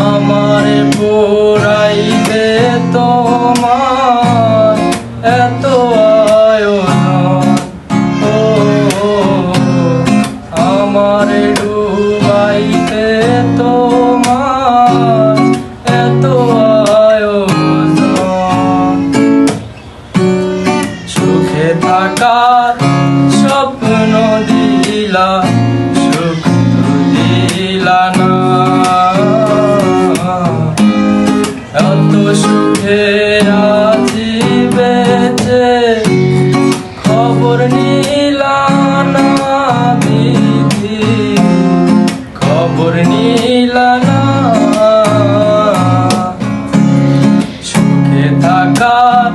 আমারে পুরাইতে তোমার এত আয়োজন, ও আমারে ডুবাইতে তোমার এত আয়োজন। সুখে থাকার স্বপ্ন দিলা, সুখ দিলা না। এত সুখে আছি বেঁচে, খবর নিলা না দিদি, খবর নিলা না। সুখে থাকার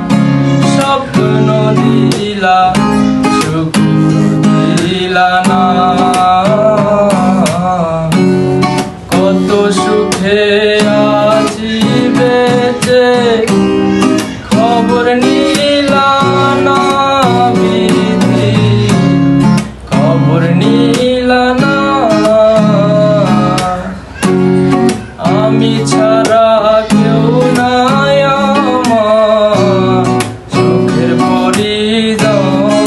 স্বপ্ন দিলা, সুখ দিলা না। কত সুখে আছি বেঁচে, খবর নিলা না বিধি, খবর নিলা না। আমি ছাড়া কেউ নাই আমার চোখের পরিজন,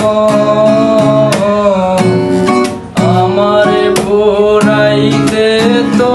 আমারে পুরাইতে তো